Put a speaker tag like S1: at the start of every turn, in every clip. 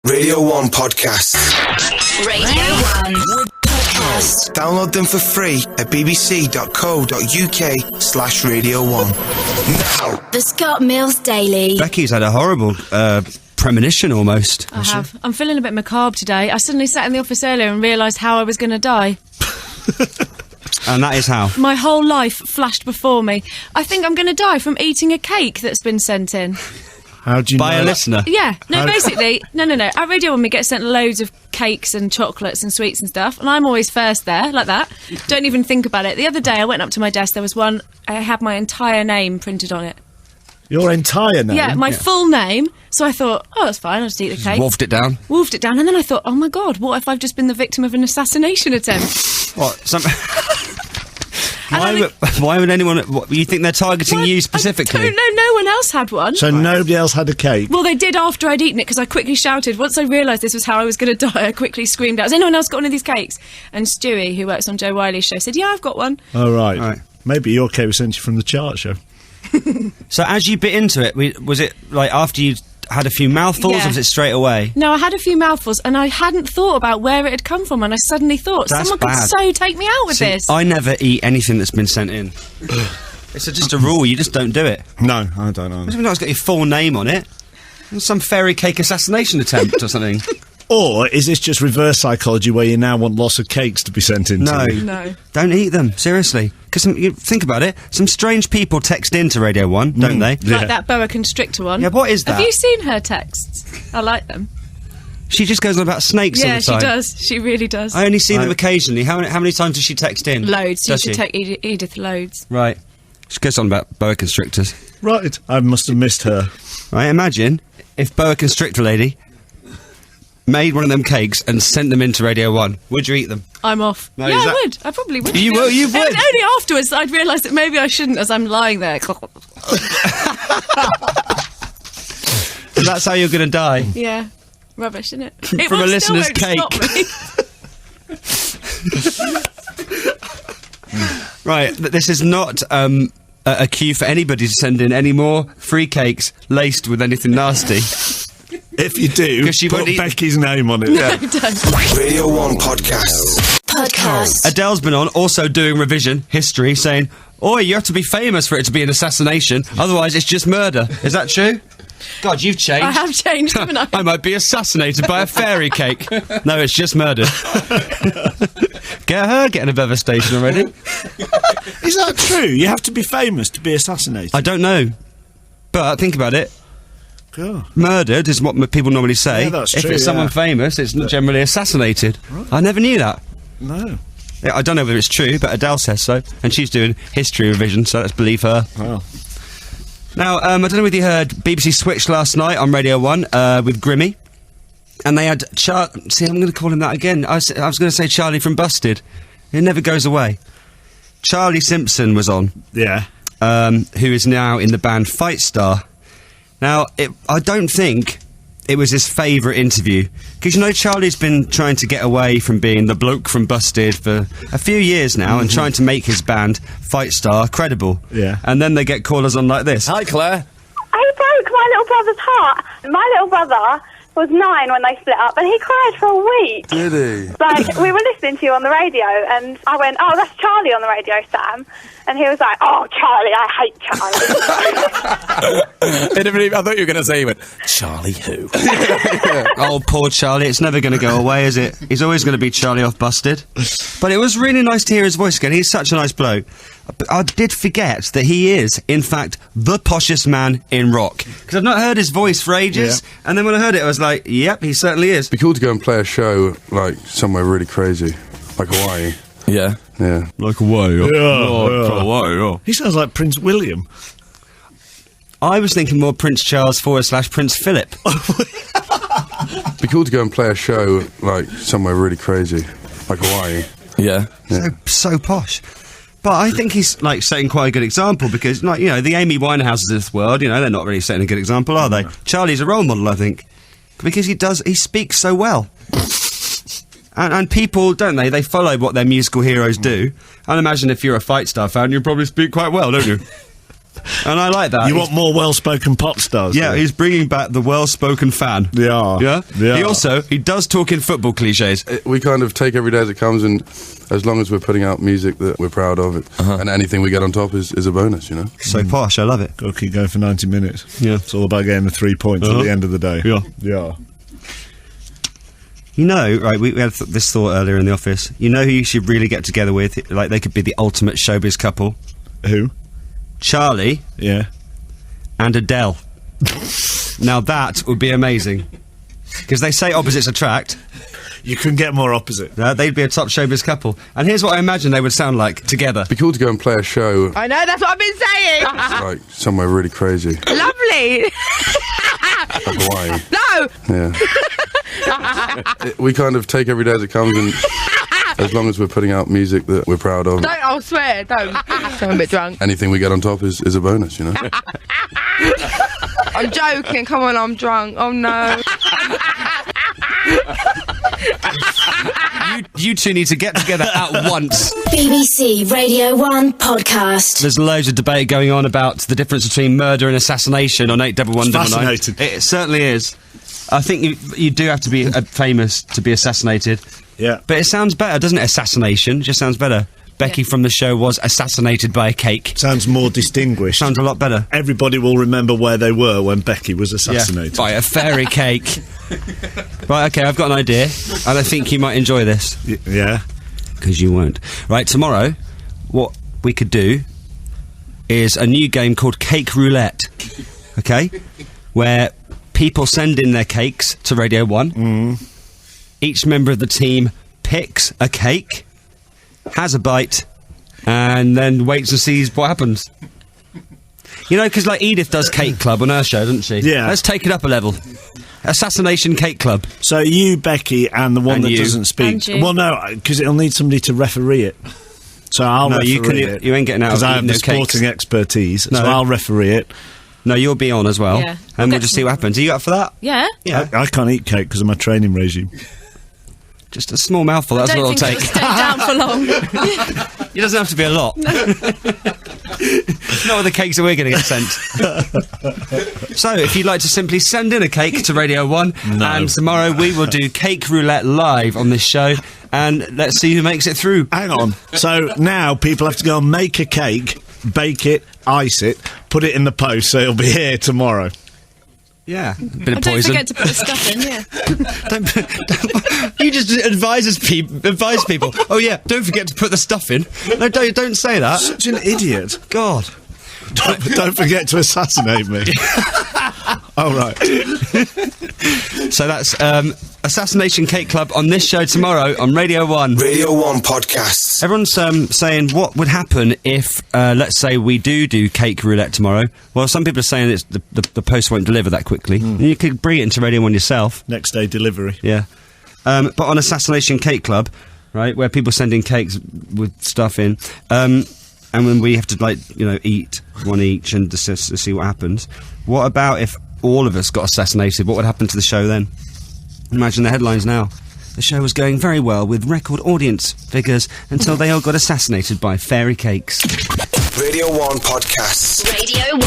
S1: Radio 1 Podcast.
S2: Radio 1 Podcast.
S1: Download them for free at bbc.co.uk/Radio 1. Now.
S2: The Scott Mills Daily.
S3: Becky's had a horrible premonition almost.
S4: I have. I'm feeling a bit macabre today. I suddenly sat in the office earlier and realised how I was going to die.
S3: And that is how?
S4: My whole life flashed before me. I think I'm going to die from eating a cake that's been sent in.
S5: How do you
S3: By
S5: know
S3: a
S5: that?
S3: listener?
S4: Yeah. No, basically, no. At Radio 1 we get sent loads of cakes and chocolates and sweets and stuff, and I'm always first there, like that. Don't even think about it. The other day I went up to my desk, there was one, I had my entire name printed on it.
S5: Your entire name?
S4: Yeah, my full name. So I thought, oh, that's fine, I'll just eat the cake.
S3: Wolfed it down?
S4: Wolfed it down, and then I thought, oh my God, what if I've just been the victim of an assassination attempt?
S3: What?
S4: And
S3: Why would anyone... What, you think they're targeting you specifically?
S4: I don't know, no one else had one.
S5: So nobody else had a cake?
S4: Well, they did after I'd eaten it, because I quickly shouted. Once I realised this was how I was going to die, I quickly screamed out, has anyone else got one of these cakes? And Stewie, who works on Joe Wiley's show, said, yeah, I've got one.
S5: Oh, right.
S3: Right.
S5: Maybe your cake was sent you from the chart show.
S3: So as you bit into it, was it like after you had a few mouthfuls,
S4: Yeah.
S3: or was it straight away?
S4: No, I had a few mouthfuls, and I hadn't thought about where it had come from, and I suddenly thought,
S3: That's
S4: someone
S3: bad.
S4: could so take me out with
S3: See,
S4: this.
S3: I never eat anything that's been sent in. It's just a rule, you just don't do it.
S5: No, I don't know.
S3: It's not got your full name on it. It's some fairy cake assassination attempt or something.
S5: Or is this just reverse psychology where you now want lots of cakes to be sent in
S3: No.
S5: to you?
S4: No.
S3: Don't eat them, seriously. Because you think about it, some strange people text into Radio 1, don't they?
S5: Yeah.
S4: Like that boa constrictor one.
S3: Yeah, what is that?
S4: Have you seen her texts? I like them.
S3: She just goes on about snakes all
S4: Yeah,
S3: the
S4: she
S3: time.
S4: does. She really does.
S3: I only see them occasionally. How many times does she text in?
S4: Loads. You
S3: Does
S4: should
S3: she?
S4: take Edith loads.
S3: Right. She goes on about boa constrictors.
S5: Right, I must have missed her.
S3: Right, imagine if boa constrictor lady made one of them cakes and sent them into Radio 1. Would you eat them?
S4: I'm off.
S3: No,
S4: yeah,
S3: is
S4: I
S3: that-
S4: would. I probably would.
S3: You will, you would.
S4: And only afterwards I'd realise that maybe I shouldn't as I'm lying there.
S3: That's how you're going to die.
S4: Yeah. Rubbish, isn't it?
S3: From a
S4: still
S3: listener's
S4: won't
S3: cake.
S4: stop me.
S3: Right, this is not a cue for anybody to send in any more free cakes laced with anything nasty.
S5: If you do,
S3: 'Cause she
S5: put
S3: won't eat-
S5: Becky's name on it.
S4: Don't.
S1: Radio 1 Podcast.
S2: Podcast.
S3: Adele's been on, also doing revision history, saying, "Oi, you have to be famous for it to be an assassination. Otherwise, it's just murder." Is that true? God, you've changed.
S4: I have changed, haven't I?
S3: I might be assassinated by a fairy cake. No, it's just murder. Get her getting above a station already.
S5: Is that true? You have to be famous to be assassinated?
S3: I don't know, but think about it.
S5: God.
S3: Murdered is what people normally say.
S5: Yeah, that's
S3: if
S5: true,
S3: it's someone
S5: yeah.
S3: famous, it's not generally assassinated. I never knew that.
S5: No.
S3: Yeah, I don't know whether it's true, but Adele says so, and she's doing history revision, so let's believe her.
S5: Well.
S3: Now, I don't know whether you heard BBC Switch last night on Radio 1 with Grimmy, and they had see, I'm going to call him that again. I was going to say Charlie from Busted. It never goes away. Charlie Simpson was on,
S5: Yeah.
S3: who is now in the band Fight Star. Now, I don't think it was his favourite interview, because you know Charlie's been trying to get away from being the bloke from Busted for a few years now and trying to make his band Fight Star credible.
S5: Yeah.
S3: And then they get callers on like this.
S6: Hi, Claire.
S7: I broke my little brother's heart. My little brother was 9 when they split up, and he cried for a week.
S6: Did he?
S7: Like, we were listening to you on the radio, and I went, "Oh, that's Charlie on the radio, Sam." And he was like, "Oh, Charlie, I hate Charlie."
S6: I thought you were going to say, he went, Charlie who?
S3: Oh, poor Charlie. It's never going to go away, is it? He's always going to be Charlie off Busted. But it was really nice to hear his voice again. He's such a nice bloke. I did forget that he is, in fact, the poshest man in rock. Because I've not heard his voice for ages. And then when I heard it, I was like, yep, he certainly is.
S8: It'd be cool to go and play a show, like, somewhere really crazy. Like Hawaii.
S6: Yeah.
S8: Yeah.
S3: Like Hawaii.
S5: Yeah. He sounds like Prince William.
S3: I was thinking more Prince Charles / Prince Philip.
S8: It'd be cool to go and play a show, like, somewhere really crazy. Like Hawaii.
S6: Yeah.
S3: So posh. But I think he's, like, setting quite a good example because, like, you know, the Amy Winehouses of this world, you know, they're not really setting a good example, are they? Charlie's a role model, I think. Because he speaks so well. And people, don't they? They follow what their musical heroes do. And imagine if you're a Fight Star fan, you probably speak quite well, don't you? And I like that.
S5: You want more well-spoken pop stars?
S3: Yeah,
S5: though?
S3: he's bringing back the well-spoken fan.
S5: Yeah.
S3: Yeah?
S5: Yeah.
S3: He does talk in football cliches.
S8: We kind of take every day as it comes, and as long as we're putting out music that we're proud of, and anything we get on top is a bonus, you know?
S3: So posh, I love it.
S5: Got to keep going for 90 minutes.
S3: Yeah.
S5: It's all about getting the 3 points at the end of the day.
S3: Yeah.
S5: Yeah.
S3: You know, right, we had this thought earlier in the office. You know who you should really get together with? Like, they could be the ultimate showbiz couple.
S5: Who?
S3: Charlie
S5: Yeah.
S3: and Adele. Now that would be amazing. Because they say opposites attract.
S5: You couldn't get more opposite.
S3: They'd be a top showbiz couple. And here's what I imagine they would sound like together.
S8: It'd be cool to go and play a show
S9: I know, that's what I've been saying.
S8: like somewhere really crazy,
S9: Lovely.
S8: like Hawaii.
S9: No.
S8: Yeah. We kind of take every day as it comes, and as long as we're putting out music that we're proud of,
S9: Don't, I'll swear, don't. I'm a bit drunk.
S8: anything we get on top is a bonus, you know?
S9: I'm joking, come on, I'm drunk. Oh no.
S3: You two need to get together at once.
S2: BBC Radio 1 podcast.
S3: There's loads of debate going on about the difference between murder and assassination on 81199.
S5: It's fascinating.
S3: It certainly is. I think you do have to be famous to be assassinated.
S5: Yeah.
S3: But it sounds better, doesn't it? Assassination just sounds better. Becky from the show was assassinated by a cake.
S5: Sounds more distinguished.
S3: Sounds a lot better.
S5: Everybody will remember where they were when Becky was assassinated.
S3: By a fairy cake. Right, okay, I've got an idea, and I think you might enjoy this.
S5: Yeah.
S3: Because you won't. Right, tomorrow, what we could do is a new game called Cake Roulette. Okay? Where people send in their cakes to Radio 1. Each member of the team picks a cake, has a bite, and then waits and sees what happens. You know, because like Edith does Cake Club on her show, doesn't she?
S5: Yeah.
S3: Let's take it up a level. Assassination Cake Club.
S5: So you, Becky, and the one
S3: And
S5: that
S3: you.
S5: doesn't speak.
S4: And you.
S5: Well, no, because it'll need somebody to referee it. So I'll
S3: No,
S5: referee
S3: you can-
S5: it.
S3: you ain't getting out
S5: because
S3: of
S5: I have
S3: eating
S5: the
S3: no cakes.
S5: sporting expertise.
S3: No.
S5: So I'll referee it.
S3: No, you'll be on as well.
S4: Yeah.
S3: And we'll
S4: Okay.
S3: just see what happens. Are you up for that?
S4: Yeah.
S3: Yeah.
S5: I can't eat cake because of my training regime.
S3: Just a small mouthful, that's
S4: Don't
S3: what it'll
S4: think
S3: take.
S4: it'll stay down for long.
S3: It doesn't have to be a lot. Not with the cakes that we're going to get sent. So, if you'd like to simply send in a cake to Radio 1, and tomorrow we will do Cake Roulette live on this show, and let's see who makes it through.
S5: Hang on. So now people have to go and make a cake, bake it, ice it, put it in the post, so it'll be here tomorrow.
S3: Yeah, a bit
S4: And
S3: of
S4: don't
S3: poison.
S4: forget to put the stuff in, yeah.
S3: don't, you just advise people. Oh yeah, don't forget to put the stuff in. No, don't say that.
S5: Such an idiot.
S3: God.
S5: Don't forget to assassinate me. Oh, right.
S3: So that's Assassination Cake Club on this show tomorrow on Radio 1.
S1: Radio 1 podcasts.
S3: Everyone's saying what would happen if, let's say, we do Cake Roulette tomorrow. Well, some people are saying it's the post won't deliver that quickly. You could bring it into Radio 1 yourself.
S5: Next day delivery.
S3: Yeah. But on Assassination Cake Club, right, where people send in cakes with stuff in, and when we have to, eat one each and just see what happens. What about if all of us got assassinated? What would happen to the show then? Imagine the headlines now. The show was going very well with record audience figures until they all got assassinated by fairy cakes.
S1: Radio 1 podcasts.
S2: Radio 1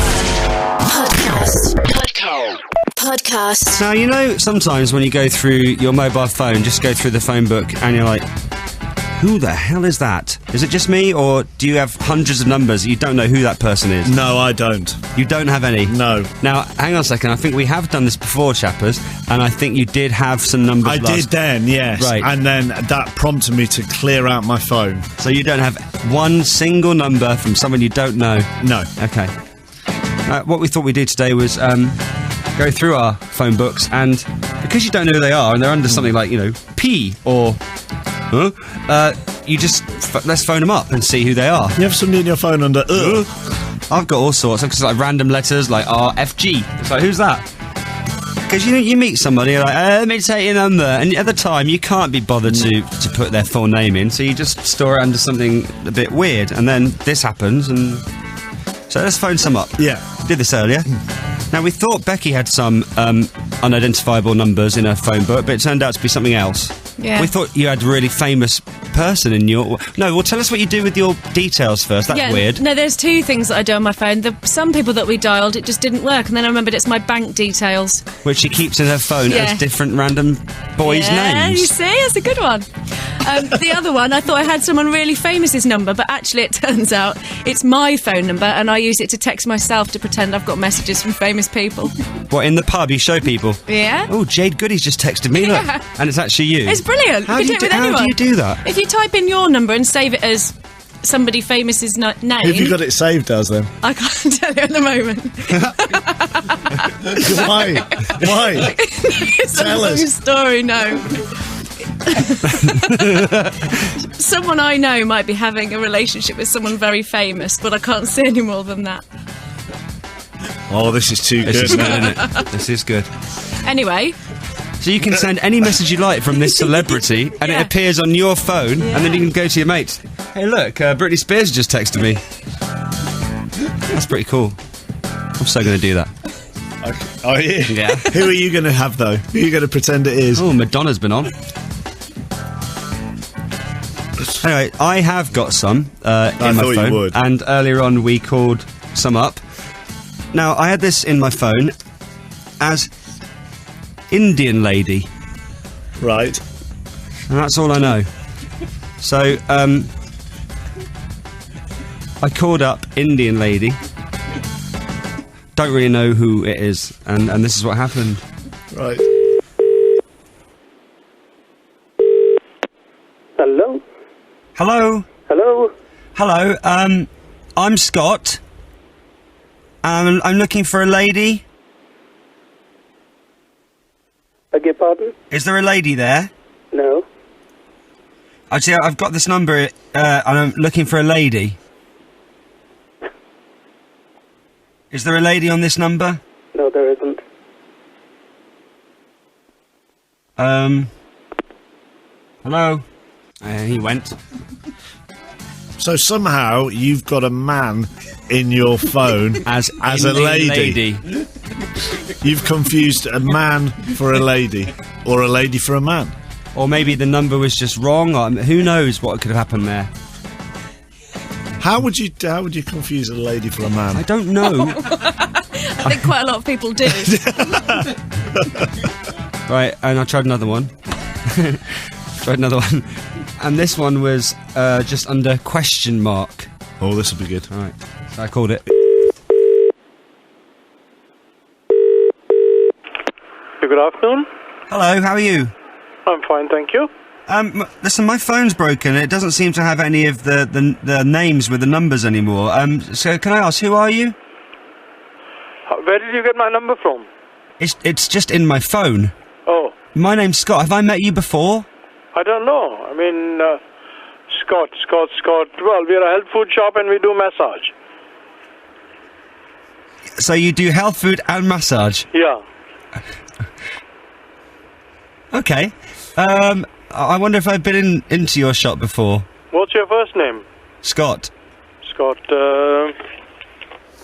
S2: podcast. Podcast.
S3: Now, you know, sometimes when you go through your mobile phone, just go through the phone book and you're like, who the hell is that? Is it just me, or do you have hundreds of numbers you don't know who that person is?
S5: No, I don't.
S3: You don't have any?
S5: No.
S3: Now, hang on a second. I think we have done this before, chappers, and I think you did have some numbers
S5: I
S3: last.
S5: did then, yes.
S3: Right.
S5: And then that prompted me to clear out my phone.
S3: So you don't have one single number from someone you don't know?
S5: No.
S3: Okay. What we thought we'd do today was go through our phone books, and because you don't know who they are, and they're under something like, P or... you just let's phone them up and see who they are.
S5: You have somebody in your phone under
S3: I've got all sorts. It's like random letters like RFG. It's like, who's that? Because you meet somebody, you're like, let me take your number, and at the time you can't be bothered to put their full name in, so you just store it under something a bit weird, and then this happens, and so let's phone some up.
S5: Yeah.
S3: Did this earlier. Now we thought Becky had some unidentifiable numbers in her phone book, but it turned out to be something else.
S4: Yeah.
S3: We thought you had a really famous person in your... No, well, tell us what you do with your details first. That's weird.
S4: No, there's two things that I do on my phone. Some people that we dialed, it just didn't work, and then I remembered it's my bank details.
S3: Which she keeps in her phone
S4: Yeah.
S3: as different random boys'
S4: Yeah, you
S3: names.
S4: see, that's a good one. The other one, I thought I had someone really famous's number, but actually it turns out it's my phone number, and I use it to text myself to pretend I've got messages from famous people.
S3: What, in the pub, you show people?
S4: Yeah.
S3: Oh, Jade Goody's just texted me, look.
S4: Yeah.
S3: And it's actually you.
S4: It's brilliant.
S3: How
S4: You
S3: do
S4: can do it with
S3: how
S4: anyone.
S3: do you do that?
S4: If you type in your number and save it as somebody famous's name,
S5: Who've you got it saved as then?
S4: I can't tell you at the moment.
S5: Why? Why?
S4: It's a
S5: Tell
S4: long
S5: us.
S4: story, no. Someone I know might be having a relationship with someone very famous, but I can't say any more than that.
S5: Oh, this is too
S3: This
S5: good.
S3: is good, isn't it? This is good.
S4: Anyway,
S3: So you can send any message you like from this celebrity, and
S4: Yeah.
S3: it appears on your phone, and then you can go to your mates. Hey, look, Britney Spears just texted me. That's pretty cool. I'm so going to do that.
S5: Okay. Oh, yeah.
S3: Yeah.
S5: Who are you going to have, though? Who are you going to pretend it is?
S3: Oh, Madonna's been on. Anyway, I have got some in my
S5: thought you
S3: phone,
S5: would.
S3: and earlier on we called some up. Now, I had this in my phone as Indian lady,
S5: Right.
S3: and that's all I know. So, I called up Indian lady. Don't really know who it is, and this is what happened.
S5: Right.
S10: Hello?
S3: Hello?
S10: Hello?
S3: Hello, I'm Scott. I'm looking for a lady.
S10: Beg your pardon?
S3: Is there a lady there?
S10: No.
S3: Actually, I've got this number, and I'm looking for a lady. Is there a lady on this number?
S10: No, there isn't.
S3: Hello? He went.
S5: So somehow you've got a man in your phone
S3: As
S5: a
S3: Indian
S5: lady. You've confused a man for a lady, or a lady for a man.
S3: Or maybe the number was just wrong, or who knows what could have happened there.
S5: How would you confuse a lady for a man?
S3: I don't know.
S4: I think quite a lot of people do.
S3: Right, and I tried another one. And this one was just under question mark.
S5: Oh, this will be good.
S3: Alright, so I called it.
S10: Good afternoon.
S3: Hello, how are you?
S10: I'm fine, thank you.
S3: Listen, my phone's broken. It doesn't seem to have any of the names with the numbers anymore. So can I ask, who are you?
S10: Where did you get my number from?
S3: It's just in my phone.
S10: Oh,
S3: My name's Scott. Have I met you before?
S10: I don't know. I mean, Scott. Well, we're a health food shop and we do massage.
S3: So you do health food and massage?
S10: Yeah.
S3: Okay. I wonder if I've been into your shop before.
S10: What's your first name?
S3: Scott.
S10: Scott,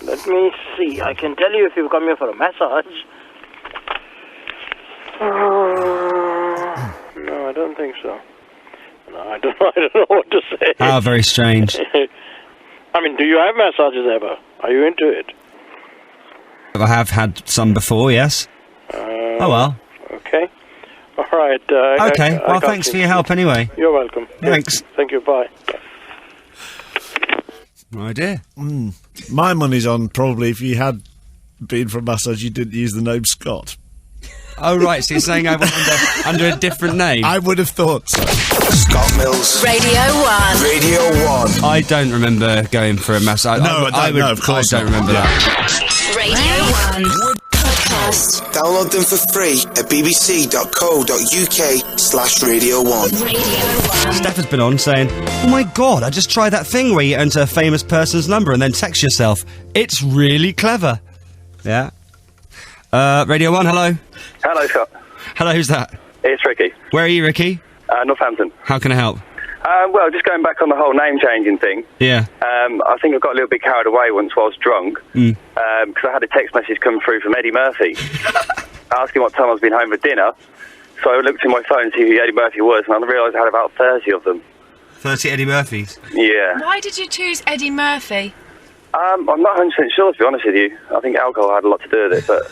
S10: let me see. I can tell you if you've come here for a massage. No, I don't think so. No, I don't know what to say.
S3: Ah, very strange.
S10: I mean, do you have massages ever? Are you into it?
S3: I have had some before, yes. Oh well.
S10: Okay. All right.
S3: Okay,
S10: I
S3: well
S10: can't
S3: thanks
S10: see.
S3: for your help anyway.
S10: You're welcome.
S3: Thanks.
S10: Thank you. Bye.
S3: No idea.
S5: My money's on probably if you had been for a massage, you didn't use the name Scott.
S3: Oh right, so you're saying I went under a different name?
S5: I would have thought so.
S1: Scott Mills.
S2: Radio 1.
S1: Radio 1.
S3: I don't remember going for a massage.
S5: No, I don't know, of course
S3: I don't
S5: not.
S3: remember
S5: Yeah.
S3: that.
S2: Radio 1 Podcast.
S1: Download them for free at bbc.co.uk/Radio 1.
S2: Radio 1.
S3: Steph has been on saying, "Oh my god, I just tried that thing where you enter a famous person's number and then text yourself. It's really clever." Yeah. Radio 1, hello.
S11: Hello, Scott.
S3: Hello, who's that?
S11: It's Ricky.
S3: Where are you, Ricky?
S11: Northampton.
S3: How can I help?
S11: Well, just going back on the whole name-changing thing,
S3: Yeah.
S11: I think I got a little bit carried away once while I was drunk, because I had a text message come through from Eddie Murphy. asking what time I was been home for dinner. So I looked in my phone to see who Eddie Murphy was, and I realised I had about 30 of them.
S3: 30 Eddie Murphys.
S11: Yeah.
S4: Why did you choose Eddie Murphy?
S11: I'm not 100% sure, to be honest with you. I think alcohol had a lot to do with it, but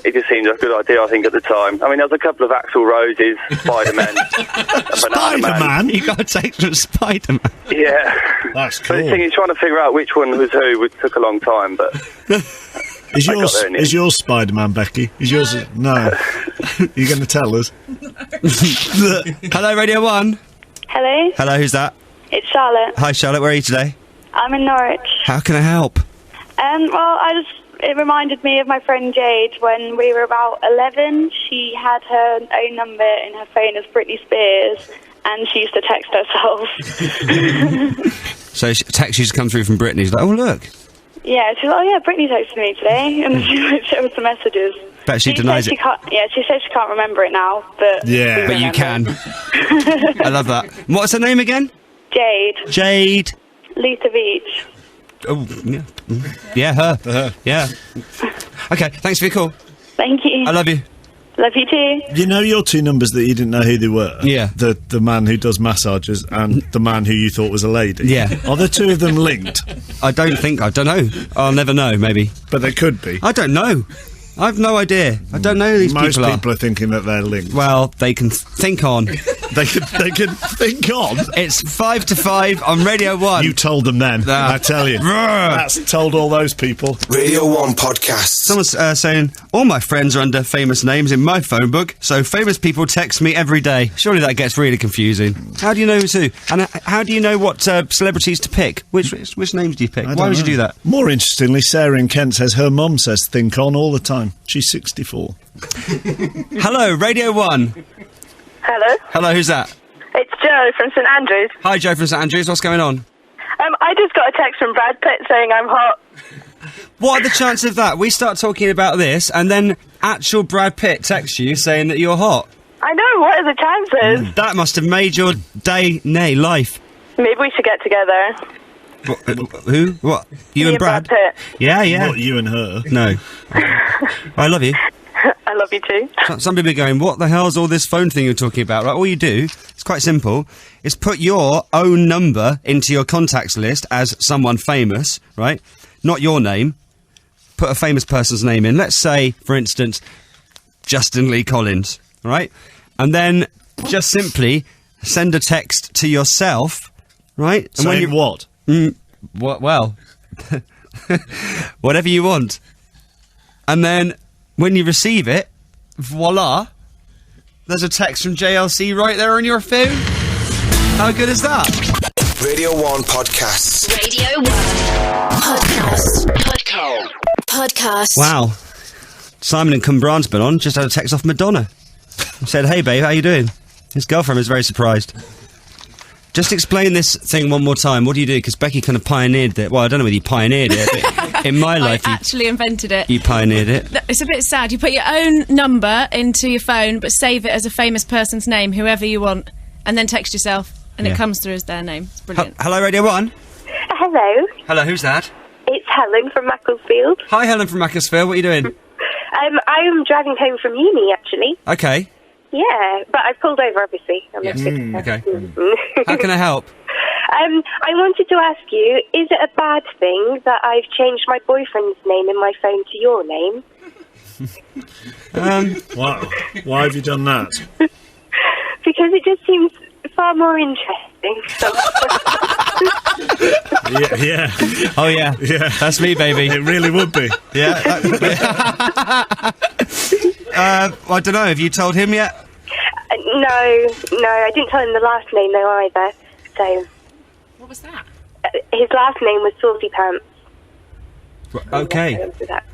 S11: it just seemed a good idea, I think, at the time. I mean, there was a couple of Axl Roses, Spider-Man, Banana Man.
S5: Spider-Man?
S3: You got to take from Spider-Man.
S11: Yeah.
S5: That's
S11: But
S5: cool.
S11: the thing is, trying to figure out which one was who took a long time, but...
S5: Is
S11: I got there in the end.
S5: yours Spider-Man, Becky? Is yours... No. You're going to tell us?
S3: Hello, Radio 1.
S7: Hello,
S3: Hello, who's that?
S7: it's Charlotte.
S3: Hi, Charlotte, where are you today?
S7: I'm in Norwich.
S3: How can I help?
S7: It reminded me of my friend Jade when we were about 11. She had her own number in her phone as Britney Spears, and she used to text herself.
S3: So, text used to come through from Brittany. She's like, oh, look.
S7: Yeah, she's like, oh yeah, Britney texted me today, and she like, showed some messages.
S3: Bet she
S7: said
S3: denies
S7: she
S3: it.
S7: can't. Yeah, she said she can't remember it now, but
S5: Yeah.
S3: But you can. I love that. What's her name again?
S7: Jade,
S3: Jade.
S7: Lita Beach.
S3: Oh, yeah. Yeah, her. Yeah. Okay, thanks for your call.
S7: Thank you.
S3: I love you.
S7: Love you too.
S5: You know your two numbers that you didn't know who they were?
S3: Yeah.
S5: The man who does massages and the man who you thought was a lady?
S3: Yeah.
S5: Are the two of them linked?
S3: I don't know. I'll never know, maybe.
S5: But they could be.
S3: I don't know. I've no idea. I don't know who these
S5: Most
S3: people
S5: people are thinking that they're linked.
S3: Well, they can think on.
S5: They can think on.
S3: It's 5 to 5 on Radio 1.
S5: You told them then,
S3: Ah.
S5: I tell you. That's told all those people.
S1: Radio 1 podcast.
S3: Someone's saying, all my friends are under famous names in my phone book, so famous people text me every day. Surely that gets really confusing. How do you know who's who? And how do you know what celebrities to pick? Which names do you pick?
S5: I
S3: Why
S5: don't
S3: would you
S5: know.
S3: do that?
S5: More interestingly, Sarah in Kent says her mum says think on all the time. She's 64.
S3: Hello, Radio 1.
S7: Hello,
S3: Hello, who's that?
S7: it's Joe from St Andrews.
S3: Hi, Joe from St Andrews. What's going on?
S7: I just got a text from Brad Pitt saying I'm hot.
S3: What are the chances of that? We start talking about this, and then actual Brad Pitt texts you saying that you're hot.
S7: I know. What are the chances?
S3: That must have made your day, nay, life.
S7: Maybe we should get together.
S3: Who? What? You
S7: Me
S3: and Brad?
S7: Pitt.
S3: Yeah, yeah.
S5: What, you and her?
S3: No. I love you.
S7: I love you too.
S3: Some people are going, what the hell's all this phone thing you're talking about? Right, all you do, it's quite simple, is put your own number into your contacts list as someone famous, right? Not your name. Put a famous person's name in. Let's say, for instance, Justin Lee Collins, right? And then just simply send a text to yourself, right? And
S5: Saying what?
S3: What? Well, whatever you want. And then when you receive it, voila, there's a text from JLC right there on your phone. How good is that?
S1: Radio 1 podcasts.
S2: Radio 1 Podcast.
S3: Wow. Simon and Cumbra's been on, just had a text off Madonna. Said, hey babe, how you doing? His girlfriend was very surprised. Just explain this thing one more time. What do you do? Because Becky kind of pioneered it. Well, I don't know whether you pioneered it, but in my life,
S4: I actually invented it.
S3: you pioneered it.
S4: It's a bit sad. You put your own number into your phone, but save it as a famous person's name, whoever you want, and then text yourself, and
S3: Yeah.
S4: it comes through as their name. It's brilliant.
S3: Hello, Radio 1.
S7: Hello,
S3: Hello, who's that?
S7: it's Helen from Macclesfield.
S3: Hi, Helen from Macclesfield. What are you doing?
S7: I'm driving home from uni, actually.
S3: Okay.
S7: Yeah, but I pulled over, obviously. I'm
S3: Yes.
S7: not
S3: Okay. How can I help?
S7: I wanted to ask you, is it a bad thing that I've changed my boyfriend's name in my phone to your name?
S5: Wow. Why have you done that?
S7: Because it just seems far more interesting.
S5: Yeah.
S3: Oh, yeah.
S5: Yeah.
S3: That's me, baby.
S5: It really would be.
S3: Yeah. I don't know. Have you told him yet?
S7: No, I didn't tell him the last name though either. So
S4: What was that?
S7: his last name was Saucy Pants.
S3: Okay.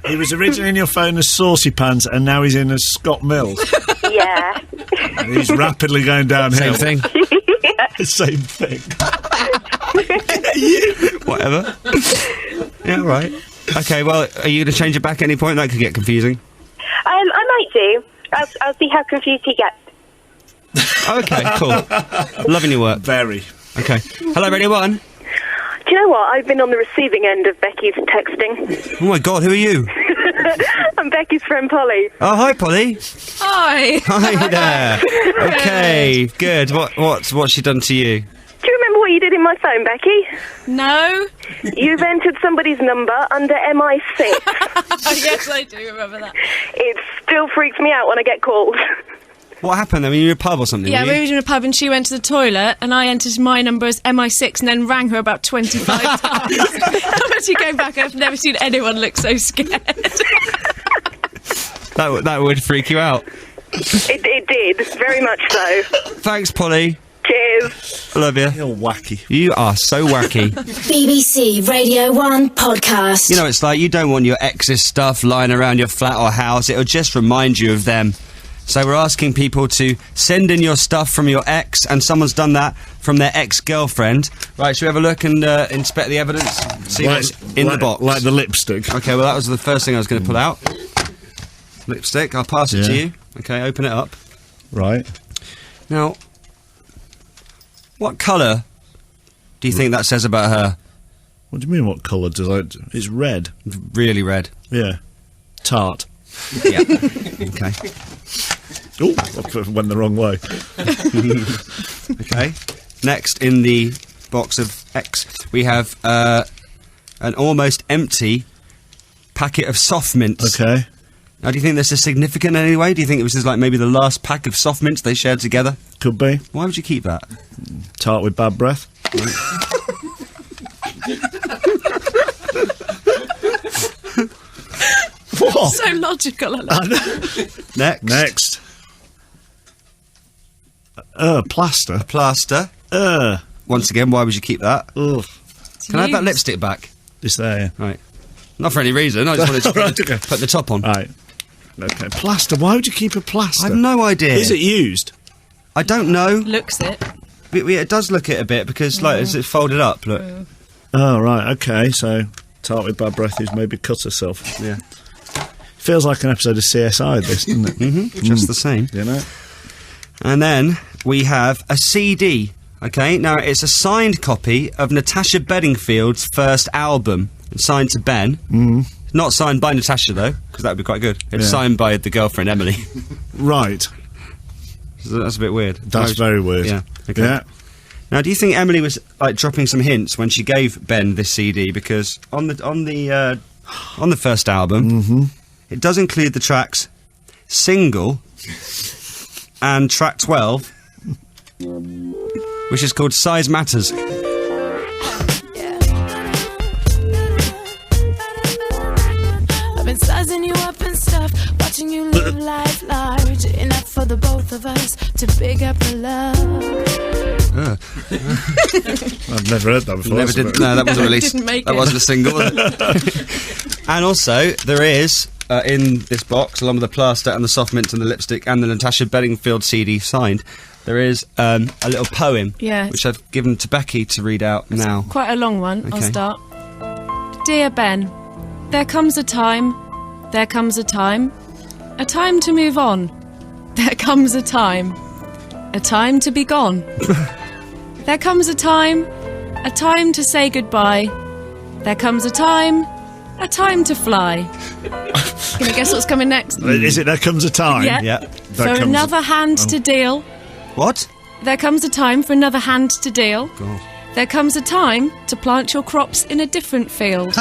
S5: He was originally in your phone as Saucy Pants, and now he's in as Scott Mills.
S7: Yeah.
S5: And he's rapidly going downhill.
S3: Same thing.
S5: Same thing.
S3: Whatever. Yeah, right. Okay, well, are you going to change it back at any point? That could get confusing.
S7: I might do. I'll see how confused he gets.
S3: Okay, cool. Loving your work.
S5: Very.
S3: Okay. Hello, Radio 1.
S7: Do
S12: you know what? I've been on the receiving end of Becky's texting.
S3: Oh my God, who are you?
S12: I'm Becky's friend Polly.
S3: Oh, hi, Polly.
S4: Hi.
S3: Hi there. Okay, good. What's she done to you?
S12: Do you remember what you did in my phone, Becky?
S4: No.
S12: You've entered somebody's number under MI6.
S4: Yes, I do remember that.
S12: It still freaks me out when I get called.
S3: What happened? I mean, you were in a pub or something,
S4: Yeah,
S3: were
S4: we
S3: you?
S4: were in a pub and she went to the toilet and I entered my number as MI6 and then rang her about 25 times. When she came back, I've never seen anyone look so scared.
S3: That would freak you out.
S12: It did, very much so.
S3: Thanks, Polly.
S12: Cheers.
S3: I love you.
S5: You're wacky.
S3: You are so wacky.
S2: BBC Radio 1 podcast.
S3: You know, it's like you don't want your ex's stuff lying around your flat or house. It'll just remind you of them. So we're asking people to send in your stuff from your ex, and someone's done that from their ex-girlfriend. Right, should we have a look and inspect the evidence? See what's in the box.
S5: Like the lipstick.
S3: Okay, well, that was the first thing I was going to pull out. Lipstick, I'll pass it to you. Okay, open it up.
S5: Right.
S3: Now, what colour do you think that says about her?
S5: What do you mean, what colour does it? It's red.
S3: Really red.
S5: Yeah. Tart.
S3: Yeah. Okay.
S5: Oh, I went the wrong way.
S3: Okay. Next in the box of X, we have an almost empty packet of soft mints.
S5: Okay.
S3: Now, do you think this is significant in any way? Do you think it was just like maybe the last pack of soft mints they shared together?
S5: Could be.
S3: Why would you keep that?
S5: Tart with bad breath. What?
S4: So logical, I love it.
S3: Next.
S5: Plaster.
S3: Plaster. Once again, why would you keep that?
S5: Ugh.
S3: Can I have that lipstick back?
S5: It's there.
S3: Right. Not for any reason. I just wanted to
S5: Right,
S3: put the top on.
S5: Right. Okay. Plaster. Why would you keep a plaster?
S3: I have no idea.
S5: Is it used?
S3: I don't know.
S4: Looks it.
S3: It does look it a bit because, like, as it's folded up, look.
S5: Oh, right. Okay. So, Tart with bad breath who's maybe cut herself.
S3: Yeah.
S5: Feels like an episode of CSI, this, doesn't it?
S3: Mm-hmm. Just the same.
S5: You know?
S3: And then we have a CD. Okay, now it's a signed copy of Natasha Bedingfield's first album, signed to Ben.
S5: Mm.
S3: Not signed by Natasha though, because that would be quite good. It's signed by the girlfriend Emily.
S5: Right.
S3: So that's a bit weird.
S5: That's very weird.
S3: Yeah. Okay.
S5: Yeah.
S3: Now, do you think Emily was like dropping some hints when she gave Ben this CD? Because on the first album, it does include the tracks "Single" and track 12. Which is called Size Matters.
S13: I've been sizing you up and stuff, watching you live life large enough for the both of us to big up the love.
S5: I've never heard that before.
S3: Never did. No, that wasn't released.
S4: Didn't make
S3: that
S4: it.
S3: wasn't a single. Was it? And also, there is in this box, along with the plaster and the soft mints and the lipstick and the Natasha Bedingfield CD signed, there is a little poem,
S4: Yeah.
S3: which I've given to Becky to read out now.
S4: Quite a long one. I'll
S3: Okay.
S4: start. Dear Ben, there comes a time a time to move on. There comes a time to be gone. There comes a time to say goodbye. There comes a time to fly. Can you guess what's coming next?
S5: Is it There Comes a Time?
S4: Yeah.
S3: Yeah.
S4: For another hand to deal.
S3: What?
S4: There comes a time for another hand to deal.
S3: God.
S4: There comes a time to plant your crops in a different field.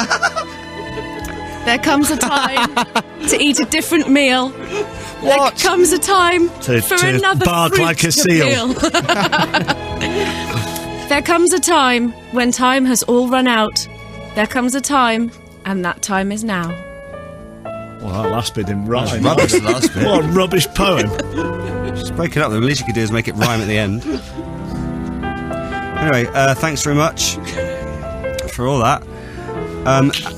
S4: There comes a time to eat a different meal.
S3: What?
S4: There comes a time
S5: To
S4: for another
S5: bark
S4: fruit
S5: like a
S4: to
S5: seal.
S4: peel. There comes a time when time has all run out. There comes a time, and that time is now.
S5: Well, that last bit didn't rhyme.
S3: Rubbish, the last bit.
S5: What a rubbish poem.
S3: Just break it up. The least you could do is make it rhyme at the end. Anyway, thanks very much for all that.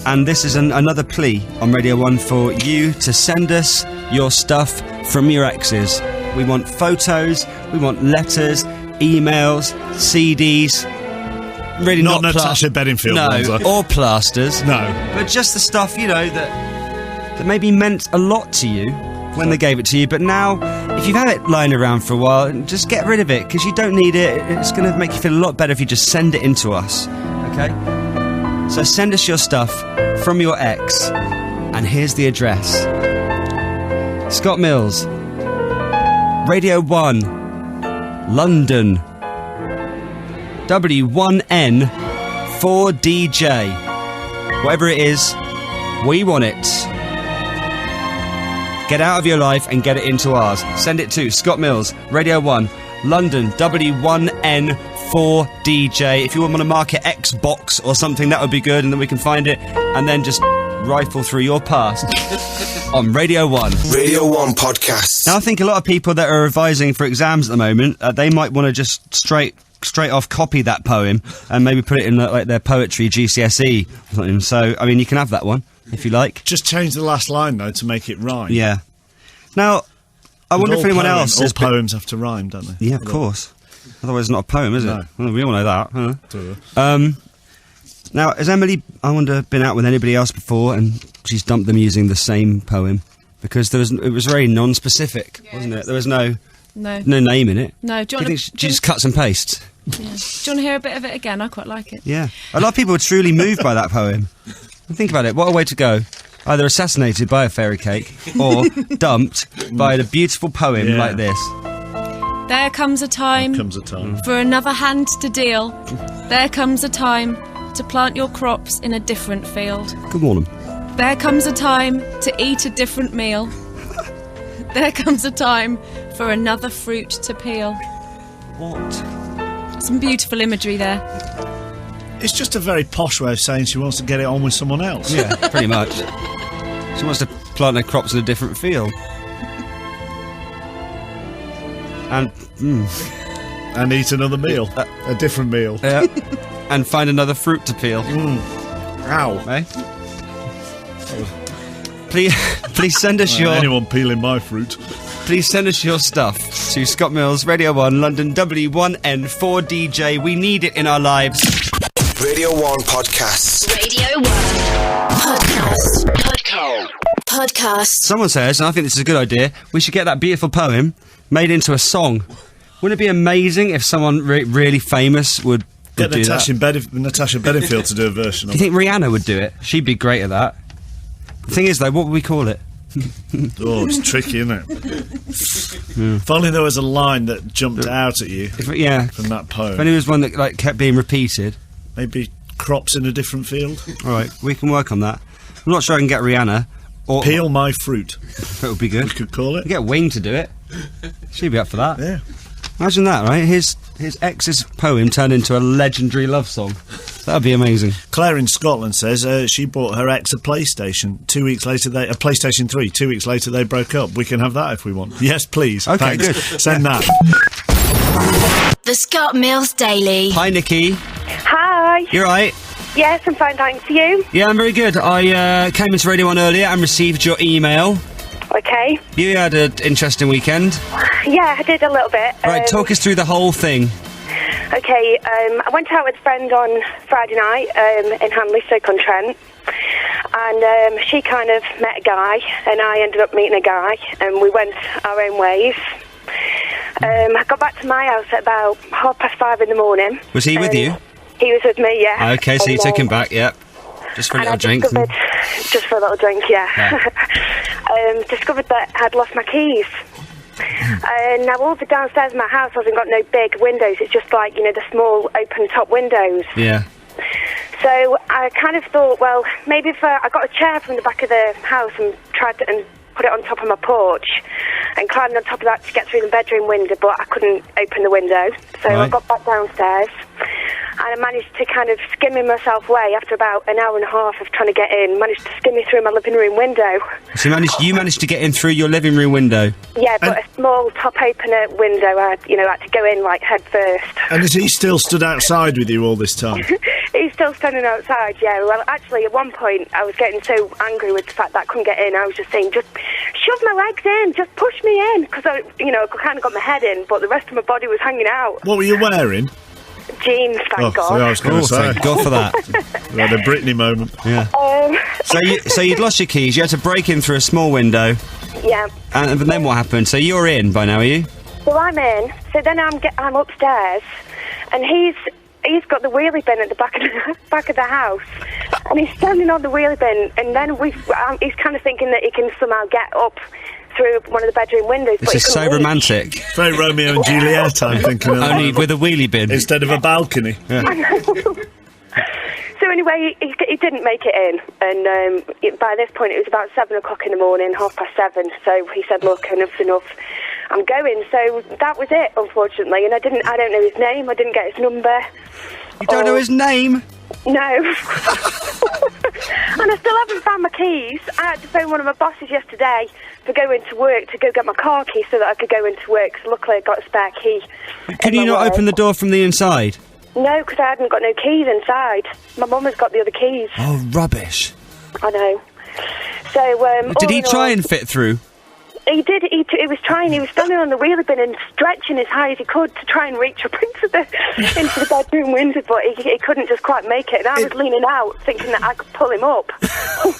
S3: And this is another plea on Radio 1 for you to send us your stuff from your exes. We want photos, we want letters, emails, CDs. Really
S5: Not
S3: not,
S5: Natasha Bedingfield
S3: No,
S5: ones,
S3: or plasters.
S5: No.
S3: But just the stuff, you know, that maybe meant a lot to you when they gave it to you. But now, if you've had it lying around for a while, just get rid of it, because you don't need it. It's going to make you feel a lot better if you just send it in to us. Okay? So send us your stuff from your ex, and here's the address. Scott Mills, Radio 1, London, W1N 4DJ. Whatever it is, we want it. Get out of your life and get it into ours. Send it to Scott Mills, Radio 1, London, W1N 4DJ. If you want to mark it Xbox or something, that would be good, and then we can find it and then just rifle through your past on Radio 1.
S1: Radio 1 podcast.
S3: Now, I think a lot of people that are revising for exams at the moment, they might want to just straight off copy that poem and maybe put it in like their poetry GCSE or something. So, I mean, you can have that one if you like.
S5: Just change the last line though to make it rhyme.
S3: Yeah. Now, I wonder if anyone else.
S5: All poems have to rhyme, don't they?
S3: Yeah, of course. Otherwise, it's not a poem, is it? Well, we all know that. Huh? Now, has Emily, I wonder, been out with anybody else before and she's dumped them using the same poem? Because it was very non-specific, wasn't it? There was no name in it.
S4: No, do you want
S3: think she just cuts and pastes?
S4: Yeah. Do you want to hear a bit of it again? I quite like it.
S3: Yeah. A lot of people were truly moved by that poem. Think about it. What a way to go. Either assassinated by a fairy cake or dumped by the beautiful poem like this.
S4: There comes a time for another hand to deal. There comes a time to plant your crops in a different field.
S3: Good morning.
S4: There comes a time to eat a different meal. There comes a time for another fruit to peel.
S3: What?
S4: Some beautiful imagery there.
S5: It's just a very posh way of saying she wants to get it on with someone else.
S3: Yeah, pretty much. She wants to plant her crops in a different field. And
S5: eat another meal. A different meal.
S3: Yeah. And find another fruit to peel.
S5: Ow.
S3: Eh? Please send us your...
S5: Anyone peeling my fruit.
S3: Please send us your stuff to Scott Mills, Radio 1, London, W1N 4DJ. We need it in our lives.
S1: Radio 1 podcasts.
S2: Radio 1 podcast.
S3: Someone says, and I think this is a good idea, we should get that beautiful poem made into a song. Wouldn't it be amazing if someone really famous would
S5: get
S3: do
S5: Natasha
S3: that?
S5: Bedingfield to do a version
S3: Do
S5: of
S3: you think Rihanna would do it? She'd be great at that. The thing is, though, what would we call it?
S5: Oh, it's tricky, isn't it? If only there was a line that jumped out at you from that poem.
S3: If only there was one that kept being repeated.
S5: Maybe crops in a different field.
S3: All right, we can work on that. I'm not sure I can get Rihanna. Or
S5: Peel my fruit.
S3: That would be good.
S5: We could call it.
S3: We get Wing to do it. She'd be up for that.
S5: Yeah.
S3: Imagine that, right? His ex's poem turned into a legendary love song. That would be amazing.
S5: Claire in Scotland says she bought her ex a PlayStation. 2 weeks later, a PlayStation 3. 2 weeks later, they broke up. We can have that if we want. Yes, please.
S3: Okay,
S5: Thanks.
S3: good.
S5: Send that.
S2: The Scott Mills Daily.
S3: Hi, Nikki.
S12: Hi.
S3: You're right.
S12: Yes, I'm fine, thanks. You?
S3: Yeah, I'm very good. I came into Radio 1 earlier and received your email.
S12: Okay.
S3: You had an interesting weekend.
S12: Yeah, I did a little bit.
S3: Right, talk us through the whole thing.
S12: Okay, I went out with a friend on Friday night in Hanley, Stoke-on-Trent, and she kind of met a guy, and I ended up meeting a guy, and we went our own ways. I got back to my house at about 5:30 in the morning.
S3: Was he with you?
S12: He was with me, yeah.
S3: Okay, so you took him back, yep. Just for a little drink.
S12: Just for a little drink, yeah. Discovered that I'd lost my keys. Now all the downstairs of my house hasn't got no big windows. It's just like, the small open top windows.
S3: Yeah.
S12: So I kind of thought, well, maybe if I got a chair from the back of the house and tried to put it on top of my porch and climbed on top of that to get through the bedroom window, but I couldn't open the window. So I got back downstairs and I managed to kind of skimmy myself away after about an hour and a half of trying to get in. Managed to skimmy through my living room window.
S3: So you managed to get in through your living room window?
S12: Yeah, but a small top opener window. I had to go in like head first.
S5: And is he still stood outside with you all this time?
S12: He's still standing outside, yeah. Well, actually, at one point, I was getting so angry with the fact that I couldn't get in. I was just saying, just shove my legs in, just push me in. Because, I kind of got my head in, but the rest of my body was hanging out.
S5: What were you wearing?
S12: Jeans, thank God.
S5: So I was going to say.
S3: Thank God for that.
S5: We had a Britney moment.
S3: Yeah. So you'd lost your keys, you had to break in through a small window.
S12: Yeah.
S3: And then what happened? So you're in by now, are you?
S12: So I'm in. So then I'm upstairs, and he's got the wheelie bin at the back of the house, And he's standing on the wheelie bin, and then he's kind of thinking that he can somehow get up through one of the bedroom windows.
S3: This
S12: but
S3: is so
S12: reach.
S3: romantic.
S5: Very Romeo and Juliet, I'm thinking of.
S3: Only with a wheelie bin.
S5: Instead of a balcony.
S3: Yeah.
S12: So anyway, he didn't make it in, and by this point it was about 7 o'clock in the morning, 7:30. So he said, "Look, enough's enough. I'm going." So that was it, unfortunately. And I don't know his name. I didn't get his number.
S3: You don't know his name?
S12: No. And I still haven't found my keys. I had to phone one of my bosses yesterday for going to work to go get my car key so that I could go into work. Because luckily I got a spare key.
S3: Can you not open the door from the inside?
S12: No, because I hadn't got no keys inside. My mum has got the other keys.
S3: Oh, rubbish.
S12: I know. So,
S3: Did he try and fit through?
S12: He did. He was trying. He was standing on the wheelie bin and stretching as high as he could to try and reach up into the bedroom window, but he couldn't just quite make it. And I was leaning out, thinking that I could pull him up.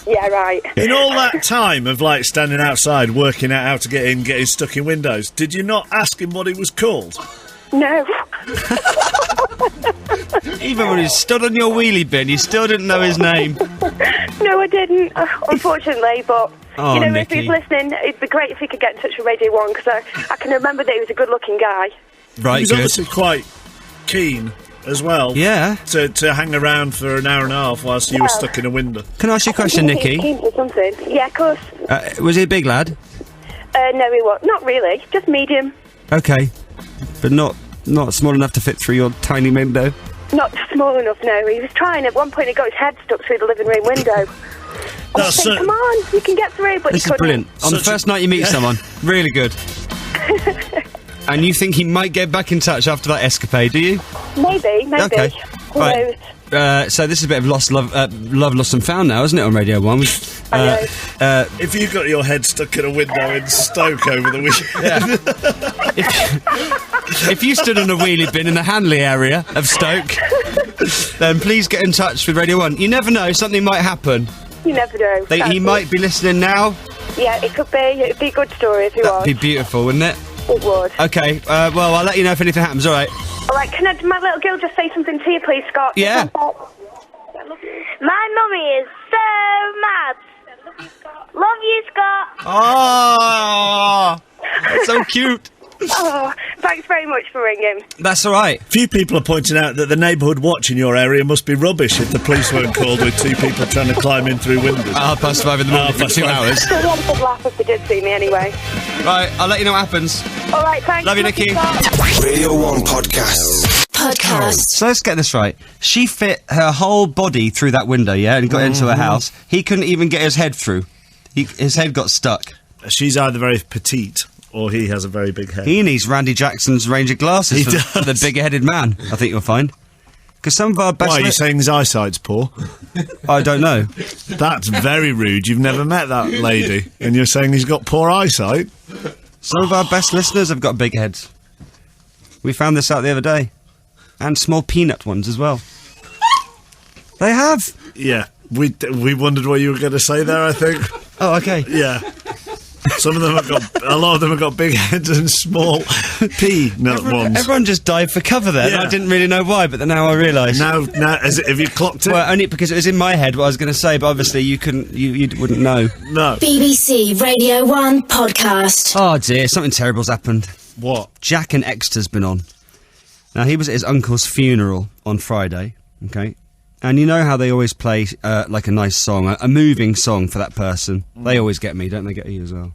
S12: Yeah, right.
S5: In all that time of like standing outside, working out how to get in, getting stuck in windows, did you not ask him what he was called?
S12: No.
S3: Even when he stood on your wheelie bin, you still didn't know his name.
S12: No, I didn't, unfortunately, but...
S3: Oh,
S12: you know,
S3: Nikki.
S12: if he's listening, it'd be great if he could get in touch with Radio 1, because I can remember that he was a good-looking guy.
S3: Right,
S5: He was
S3: good.
S5: obviously quite keen as well.
S3: Yeah.
S5: To hang around for an hour and a half whilst you were stuck in a window.
S3: Can I ask you a question, Nikki?
S12: Keen for something. Yeah, of course.
S3: Was he a big lad?
S12: No, he was. Not really. Just medium.
S3: Okay. But not small enough to fit through your tiny window?
S12: Not small enough, no. He was trying. At one point, he got his head stuck through the living room window. I was saying, come on, you can get through, but
S3: This
S12: he
S3: is
S12: couldn't.
S3: brilliant. On the first night you meet someone, really good. And you think he might get back in touch after that escapade, do you?
S12: Maybe.
S3: Okay.
S12: Who
S3: Right.
S12: knows?
S3: So this is a bit of love, lost and found now, isn't it, on Radio 1?
S5: If you got your head stuck in a window in Stoke over the weekend.
S3: If you stood on a wheelie bin in the Hanley area of Stoke, then please get in touch with Radio 1. You never know, something might happen.
S12: You never know.
S3: He might be listening now.
S12: Yeah, it could be. It'd be a good story if he was.
S3: That'd be beautiful, wouldn't it?
S12: It would.
S3: Okay, well, I'll let you know if anything happens, alright?
S12: All right, can my little girl just say something to you, please, Scott?
S3: Yeah.
S14: My mummy is so mad. Love you, Scott.
S3: Oh, that's so cute.
S12: Oh, thanks very much for ringing.
S3: That's all right.
S5: Few people are pointing out that the neighbourhood watch in your area must be rubbish if the police weren't called with 2 people trying to climb in through windows.
S3: 5:30 in the morning for 2 hours.
S12: Still had a good laugh if they did see me anyway.
S3: Right, I'll let you know what happens.
S12: All right, thanks.
S3: Love you, Nikki.
S1: Radio 1 Podcasts.
S3: So let's get this right. She fit her whole body through that window, yeah, and got into her house. He couldn't even get his head through. His head got stuck.
S5: She's either very petite or he has a very big head.
S3: He needs Randy Jackson's range of glasses for the big-headed man, I think you'll find. Because some of our best...
S5: Why, are you saying his eyesight's poor?
S3: I don't know.
S5: That's very rude. You've never met that lady, and you're saying he's got poor eyesight?
S3: Some of our best listeners have got big heads. We found this out the other day. And small peanut ones as well. They have.
S5: Yeah, we wondered what you were going to say there, I think.
S3: Oh, okay.
S5: Yeah. Some of them have got... A lot of them have got big heads and small peanut ones.
S3: Everyone just dived for cover there.
S5: Yeah.
S3: I didn't really know why, but then now I realise.
S5: Now, have you clocked it?
S3: Well, only because it was in my head what I was going to say, but obviously you couldn't... You wouldn't know.
S5: No.
S2: BBC Radio 1 podcast.
S3: Oh, dear. Something terrible's happened.
S5: What?
S3: Jack and Exeter's been on. Now, he was at his uncle's funeral on Friday, okay? And you know how they always play, like, a nice song, a moving song for that person? They always get me, don't they get you as well?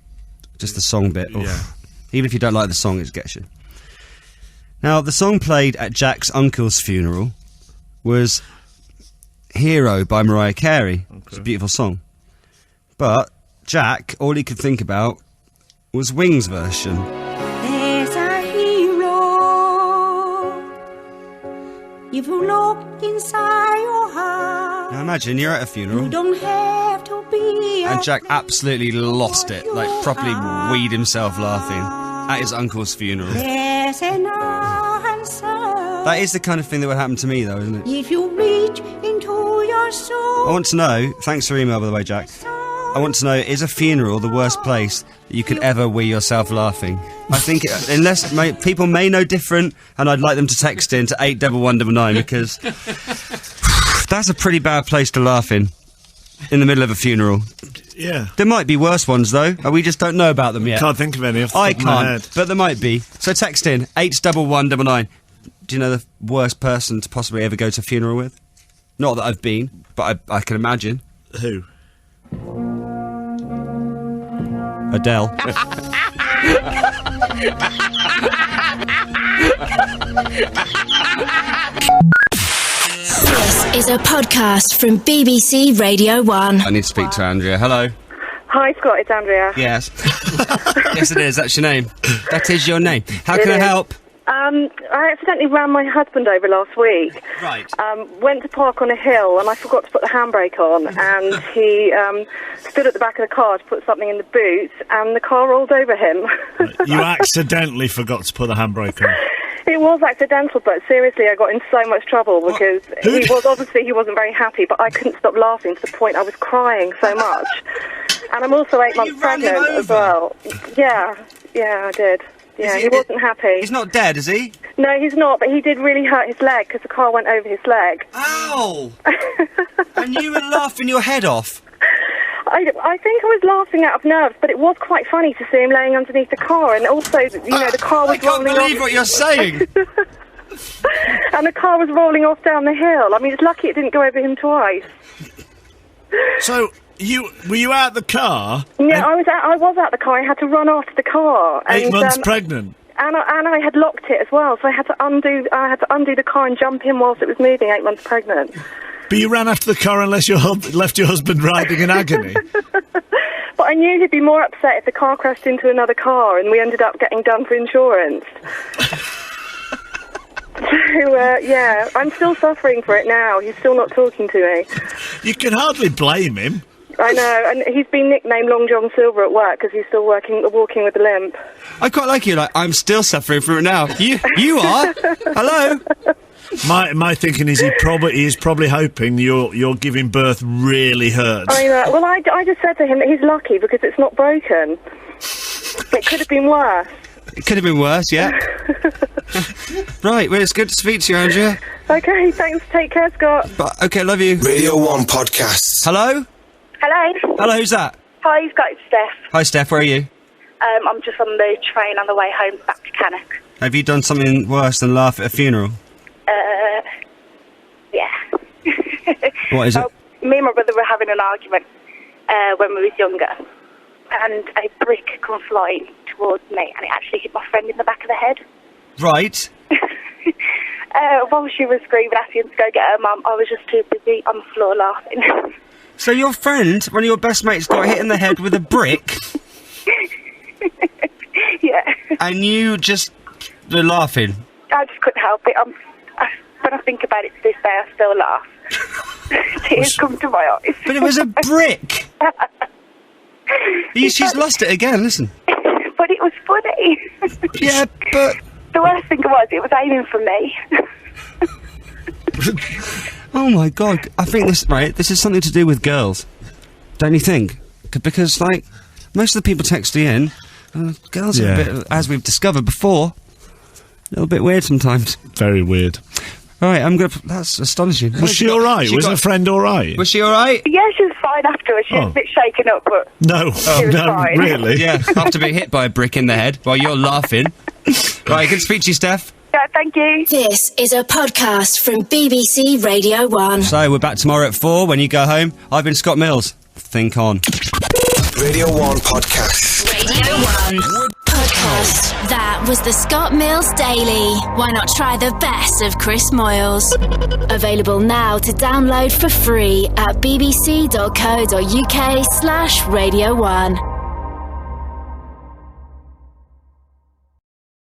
S3: Just the song bit. Oof.
S5: Yeah.
S3: Even if you don't like the song, it gets you. Now, the song played at Jack's uncle's funeral was Hero by Mariah Carey. Okay. It's a beautiful song. But Jack, all he could think about was Wings' version.
S15: There's a hero. If you look inside your heart,
S3: Now imagine you're at a funeral.
S15: you don't have to be
S3: And Jack absolutely lost it, like properly weed himself laughing at his uncle's funeral.
S15: There's an answer.
S3: That is the kind of thing that would happen to me, though, isn't it?
S15: If you reach into your soul.
S3: I want to know, thanks for your email, by the way, Jack. I want to know, is a funeral the worst place that you could ever wee yourself laughing? I think, people may know different, and I'd like them to text in to 81199, because That's a pretty bad place to laugh in the middle of a funeral.
S5: Yeah.
S3: There might be worse ones, though, and we just don't know about them yet.
S5: Can't think of any off the
S3: I
S5: top of my
S3: can't,
S5: head.
S3: but there might be. So text in, 81199. Do you know the worst person to possibly ever go to a funeral with? Not that I've been, but I can imagine.
S5: Who?
S3: Adele.
S2: This is a podcast from BBC Radio 1.
S3: I need to speak to Andrea. Hello.
S16: Hi, Scott, it's Andrea.
S3: Yes. Yes, it is. That's your name. That is your name. How can I help?
S16: I accidentally ran my husband over last week.
S3: Right.
S16: Went to park on a hill and I forgot to put the handbrake on, and he stood at the back of the car to put something in the boot, and the car rolled over him.
S5: You accidentally forgot to put the handbrake on.
S16: It was accidental, but seriously, I got in so much trouble because he wasn't very happy, but I couldn't stop laughing to the point I was crying so much. And I'm also 8 months pregnant as well. Yeah, I did. Yeah, he wasn't happy.
S3: He's not dead, is he?
S16: No, he's not, but he did really hurt his leg because the car went over his leg.
S3: Ow! And you were laughing your head off.
S16: I think I was laughing out of nerves, but it was quite funny to see him laying underneath the car, and also, the car was rolling off.
S3: I can't believe what you're saying!
S16: And the car was rolling off down the hill. I mean, it's lucky it didn't go over him twice.
S5: So, were you out the car?
S16: Yeah, I was out the car. I had to run after the car.
S5: 8 months pregnant?
S16: And I had locked it as well, so I had to undo the car and jump in whilst it was moving, 8 months pregnant.
S5: But you ran after the car unless you left your husband riding in agony?
S16: But I knew he'd be more upset if the car crashed into another car and we ended up getting done for insurance. So, yeah, I'm still suffering for it now. He's still not talking to me.
S5: You can hardly blame him.
S16: I know, and he's been nicknamed Long John Silver at work because he's still walking with a limp.
S3: I quite like you, I'm still suffering from it now. You are? Hello?
S5: My thinking is he is probably hoping your giving birth really hurts.
S16: I know. Well, I just said to him that he's lucky because it's not broken. It could have been worse.
S3: It could have been worse, yeah. Right, well, it's good to speak to you, Andrea.
S16: Okay, thanks. Take care, Scott.
S3: Okay, love you.
S1: Radio 1 Podcasts.
S3: Hello?
S14: Hello.
S3: Hello, who's that?
S14: Hi, Scott, it's Steph.
S3: Hi, Steph, where are you?
S14: I'm just on the train on the way home back to Cannock.
S3: Have you done something worse than laugh at a funeral?
S14: Yeah.
S3: What is it?
S14: Me and my brother were having an argument when we was younger, and a brick come flying towards me, and it actually hit my friend in the back of the head.
S3: Right.
S14: While she was screaming, asking to go get her mum, I was just too busy on the floor laughing.
S3: So your friend, one of your best mates, got hit in the head with a brick?
S14: Yeah.
S3: And you just were laughing?
S14: I just couldn't help it. When I think about it to this day, I still laugh. Tears come to my eyes.
S3: But it was a brick! She's lost it again, listen.
S14: But it was funny.
S3: Yeah, but...
S14: The worst thing was, it was aiming for me.
S3: Oh my god, I think this is something to do with girls. Don't you think? Because, most of the people texting in, girls are a bit, as we've discovered before, a little bit weird sometimes.
S5: Very weird.
S3: Right, that's astonishing.
S5: Was she alright? Was her friend alright?
S3: Was she alright?
S14: Yeah, she was fine afterwards. She was a bit shaken up, but...
S5: No,
S14: she was fine.
S5: Really?
S3: Yeah, after being hit by a brick in the head while you're laughing. Right, good to speak to you, Steph.
S14: Yeah, thank you.
S2: This is a podcast from BBC Radio 1.
S3: So, we're back tomorrow at 4 when you go home. I've been Scott Mills. Think on.
S1: Radio 1 Podcasts.
S2: Radio 1 Podcast. That was the Scott Mills Daily. Why not try the best of Chris Moyles? Available now to download for free at bbc.co.uk/Radio 1.